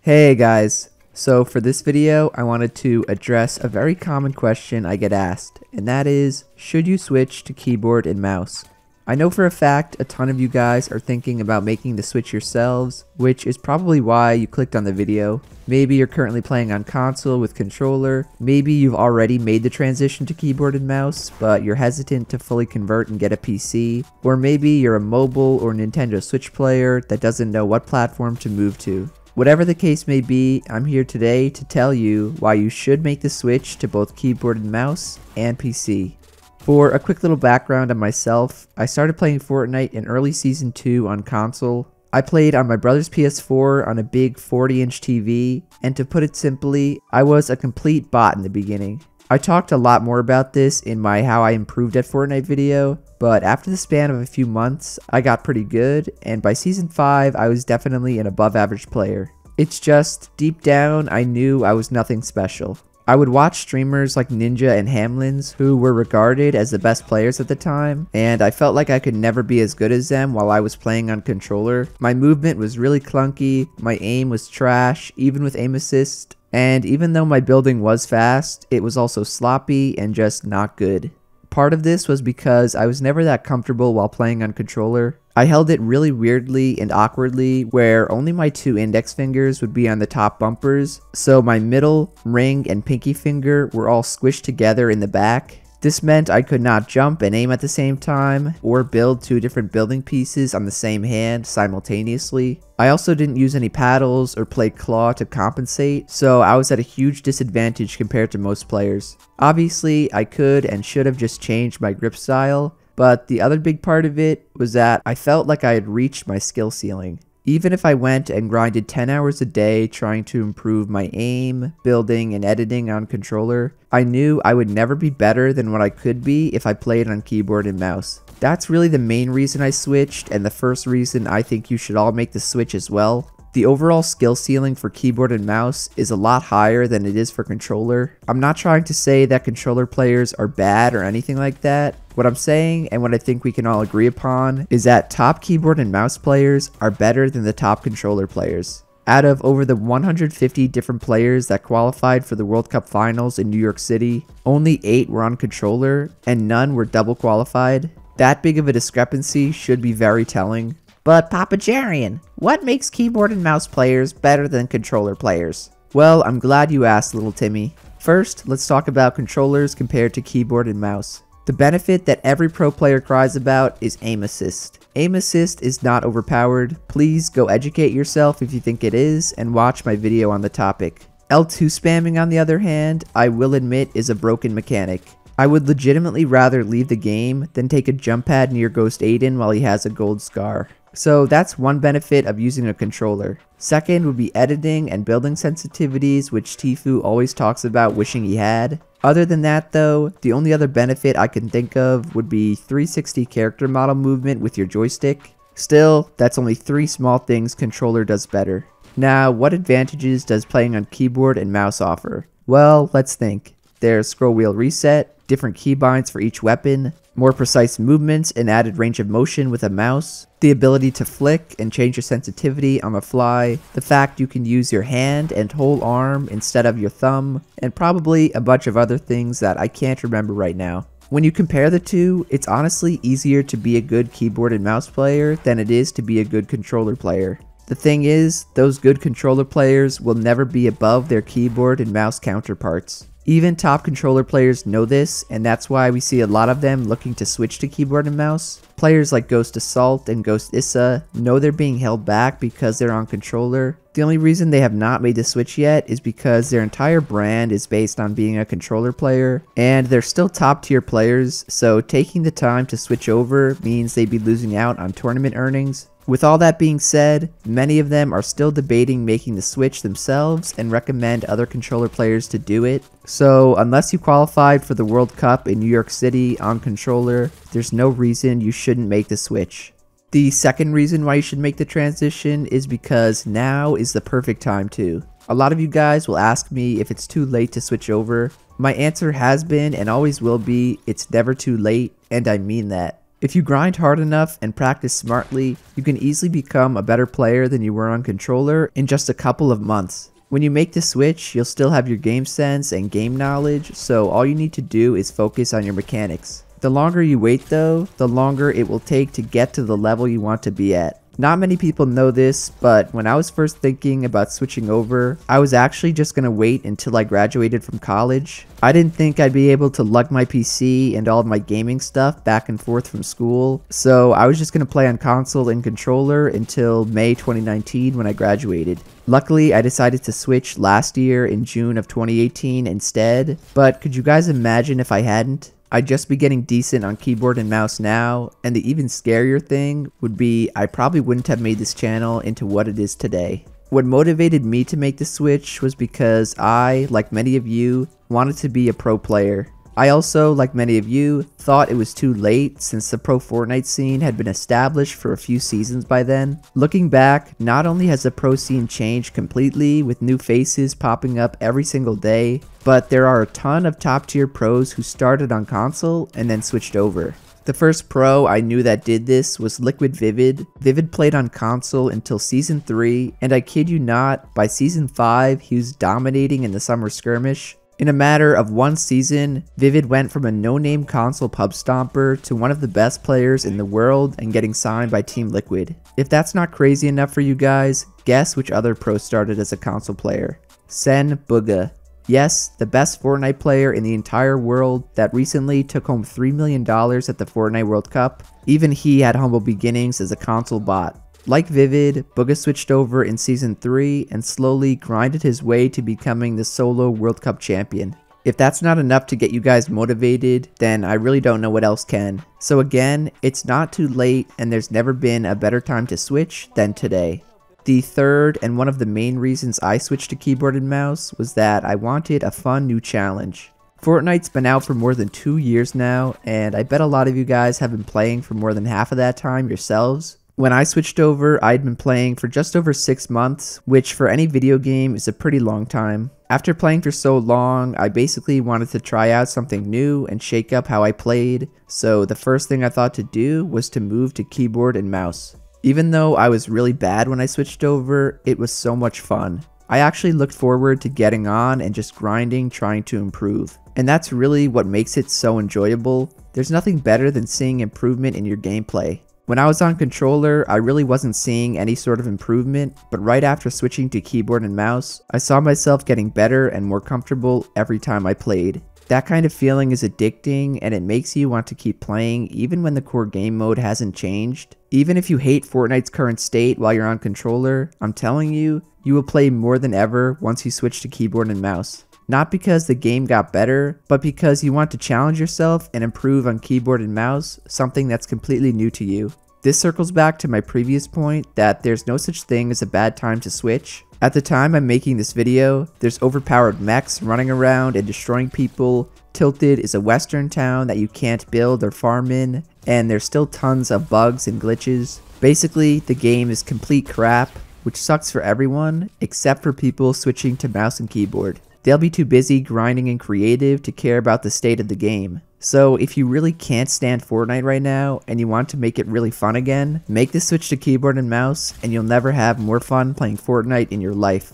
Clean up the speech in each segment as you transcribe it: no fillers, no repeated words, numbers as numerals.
Hey guys, so for this video I wanted to address a very common question I get asked, and that is, should you switch to keyboard and mouse? I know for a fact a ton of you guys are thinking about making the switch yourselves, which is probably why you clicked on the video. Maybe you're currently playing on console with controller, maybe you've already made the transition to keyboard and mouse, but you're hesitant to fully convert and get a PC, or maybe you're a mobile or Nintendo Switch player that doesn't know what platform to move to. Whatever the case may be, I'm here today to tell you why you should make the switch to both keyboard and mouse and PC. For a quick little background on myself, I started playing Fortnite in early Season 2 on console. I played on my brother's PS4 on a big 40-inch TV, and to put it simply, I was a complete bot in the beginning. I talked a lot more about this in my How I Improved at Fortnite video, but after the span of a few months, I got pretty good, and by Season 5, I was definitely an above average player. It's just, deep down, I knew I was nothing special. I would watch streamers like Ninja and Hamlins, who were regarded as the best players at the time, and I felt like I could never be as good as them while I was playing on controller. My movement was really clunky, my aim was trash, even with aim assist, and even though my building was fast, it was also sloppy and just not good. Part of this was because I was never that comfortable while playing on controller. I held it really weirdly and awkwardly where only my two index fingers would be on the top bumpers, so my middle, ring, and pinky finger were all squished together in the back. This meant I could not jump and aim at the same time, or build two different building pieces on the same hand simultaneously. I also didn't use any paddles or play claw to compensate, so I was at a huge disadvantage compared to most players. Obviously, I could and should have just changed my grip style, but the other big part of it was that I felt like I had reached my skill ceiling. Even if I went and grinded 10 hours a day trying to improve my aim, building, and editing on controller, I knew I would never be better than what I could be if I played on keyboard and mouse. That's really the main reason I switched, and the first reason I think you should all make the switch as well. The overall skill ceiling for keyboard and mouse is a lot higher than it is for controller. I'm not trying to say that controller players are bad or anything like that. What I'm saying, and what I think we can all agree upon, is that top keyboard and mouse players are better than the top controller players. Out of over the 150 different players that qualified for the World Cup Finals in New York City, only 8 were on controller, and none were double qualified. That big of a discrepancy should be very telling. But Papajarian, what makes keyboard and mouse players better than controller players? Well, I'm glad you asked, little Timmy. First, let's talk about controllers compared to keyboard and mouse. The benefit that every pro player cries about is aim assist. Aim assist is not overpowered. Please go educate yourself if you think it is, and watch my video on the topic. L2 spamming, on the other hand, I will admit is a broken mechanic. I would legitimately rather leave the game than take a jump pad near Ghost Aiden while he has a gold scar. So that's one benefit of using a controller. Second would be editing and building sensitivities, which Tfue always talks about wishing he had. Other than that though, the only other benefit I can think of would be 360 character model movement with your joystick. Still, that's only 3 small things controller does better. Now, what advantages does playing on keyboard and mouse offer? Well, let's think. There's scroll wheel reset, different keybinds for each weapon, more precise movements and added range of motion with a mouse, the ability to flick and change your sensitivity on the fly, the fact you can use your hand and whole arm instead of your thumb, and probably a bunch of other things that I can't remember right now. When you compare the two, it's honestly easier to be a good keyboard and mouse player than it is to be a good controller player. The thing is, those good controller players will never be above their keyboard and mouse counterparts. Even top controller players know this, and that's why we see a lot of them looking to switch to keyboard and mouse. Players like Ghost Assault and Ghost Issa know they're being held back because they're on controller. The only reason they have not made the switch yet is because their entire brand is based on being a controller player, and they're still top tier players, so taking the time to switch over means they'd be losing out on tournament earnings. With all that being said, many of them are still debating making the switch themselves and recommend other controller players to do it. So unless you qualified for the World Cup in New York City on controller, there's no reason you shouldn't make the switch. The second reason why you should make the transition is because now is the perfect time to. A lot of you guys will ask me if it's too late to switch over. My answer has been and always will be, it's never too late, and I mean that. If you grind hard enough and practice smartly, you can easily become a better player than you were on controller in just a couple of months. When you make the switch, you'll still have your game sense and game knowledge, so all you need to do is focus on your mechanics. The longer you wait though, the longer it will take to get to the level you want to be at. Not many people know this, but when I was first thinking about switching over, I was actually just gonna wait until I graduated from college. I didn't think I'd be able to lug my PC and all of my gaming stuff back and forth from school, so I was just gonna play on console and controller until May 2019 when I graduated. Luckily, I decided to switch last year in June of 2018 instead, but could you guys imagine if I hadn't? I'd just be getting decent on keyboard and mouse now, and the even scarier thing would be I probably wouldn't have made this channel into what it is today. What motivated me to make the switch was because I, like many of you, wanted to be a pro player. I also, like many of you, thought it was too late since the pro Fortnite scene had been established for a few seasons by then. Looking back, not only has the pro scene changed completely with new faces popping up every single day, but there are a ton of top tier pros who started on console and then switched over. The first pro I knew that did this was Liquid Vivid. Vivid played on console until Season 3, and I kid you not, by Season 5 he was dominating in the summer skirmish. In a matter of one season, Vivid went from a no-name console pub stomper to one of the best players in the world and getting signed by Team Liquid. If that's not crazy enough for you guys, guess which other pro started as a console player? Sen Bugha. Yes, the best Fortnite player in the entire world that recently took home $3 million at the Fortnite World Cup. Even he had humble beginnings as a console bot. Like Vivid, Bugha switched over in Season 3 and slowly grinded his way to becoming the solo World Cup champion. If that's not enough to get you guys motivated, then I really don't know what else can. So again, it's not too late and there's never been a better time to switch than today. The third and one of the main reasons I switched to keyboard and mouse was that I wanted a fun new challenge. Fortnite's been out for more than 2 years now, and I bet a lot of you guys have been playing for more than half of that time yourselves. When I switched over, I'd been playing for just over 6 months, which for any video game is a pretty long time. After playing for so long, I basically wanted to try out something new and shake up how I played, so the first thing I thought to do was to move to keyboard and mouse. Even though I was really bad when I switched over, it was so much fun. I actually looked forward to getting on and just grinding, trying to improve. And that's really what makes it so enjoyable. There's nothing better than seeing improvement in your gameplay. When I was on controller, I really wasn't seeing any sort of improvement, but right after switching to keyboard and mouse, I saw myself getting better and more comfortable every time I played. That kind of feeling is addicting, and it makes you want to keep playing even when the core game mode hasn't changed. Even if you hate Fortnite's current state while you're on controller, I'm telling you, you will play more than ever once you switch to keyboard and mouse. Not because the game got better, but because you want to challenge yourself and improve on keyboard and mouse, something that's completely new to you. This circles back to my previous point that there's no such thing as a bad time to switch. At the time I'm making this video, there's overpowered mechs running around and destroying people, Tilted is a western town that you can't build or farm in, and there's still tons of bugs and glitches. Basically, the game is complete crap, which sucks for everyone, except for people switching to mouse and keyboard. They'll be too busy grinding and creative to care about the state of the game. So if you really can't stand Fortnite right now and you want to make it really fun again, make the switch to keyboard and mouse and you'll never have more fun playing Fortnite in your life.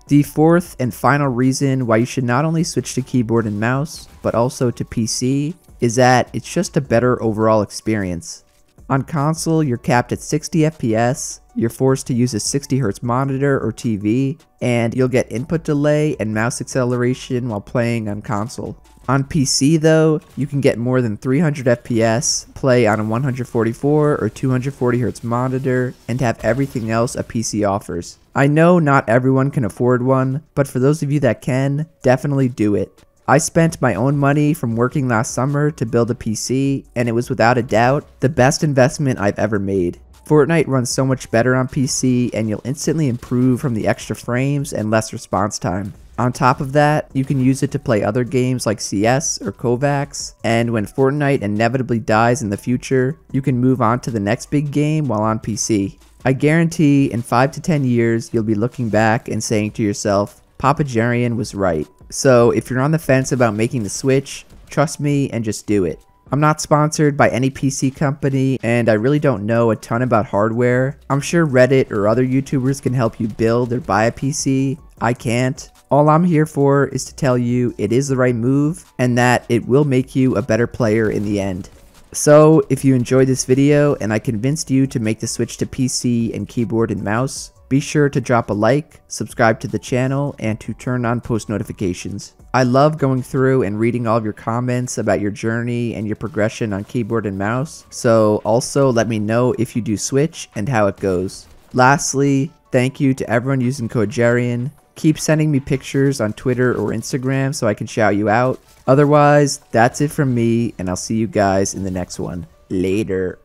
The fourth and final reason why you should not only switch to keyboard and mouse, but also to PC, is that it's just a better overall experience. On console, you're capped at 60 FPS, you're forced to use a 60Hz monitor or TV, and you'll get input delay and mouse acceleration while playing on console. On PC though, you can get more than 300 FPS, play on a 144 or 240Hz monitor, and have everything else a PC offers. I know not everyone can afford one, but for those of you that can, definitely do it. I spent my own money from working last summer to build a PC, and it was without a doubt the best investment I've ever made. Fortnite runs so much better on PC, and you'll instantly improve from the extra frames and less response time. On top of that, you can use it to play other games like CS or Kovacs, and when Fortnite inevitably dies in the future, you can move on to the next big game while on PC. I guarantee in 5 to 10 years, you'll be looking back and saying to yourself, Papa Jarian was right. So if you're on the fence about making the switch, trust me and just do it. I'm not sponsored by any PC company, and I really don't know a ton about hardware. I'm sure Reddit or other YouTubers can help you build or buy a PC. I can't. All I'm here for is to tell you it is the right move and that it will make you a better player in the end. So if you enjoyed this video and I convinced you to make the switch to PC and keyboard and mouse, be sure to drop a like, subscribe to the channel, and to turn on post notifications. I love going through and reading all of your comments about your journey and your progression on keyboard and mouse, so also let me know if you do switch and how it goes. Lastly, thank you to everyone using code Jarian. Keep sending me pictures on Twitter or Instagram so I can shout you out. Otherwise, that's it from me, and I'll see you guys in the next one. Later.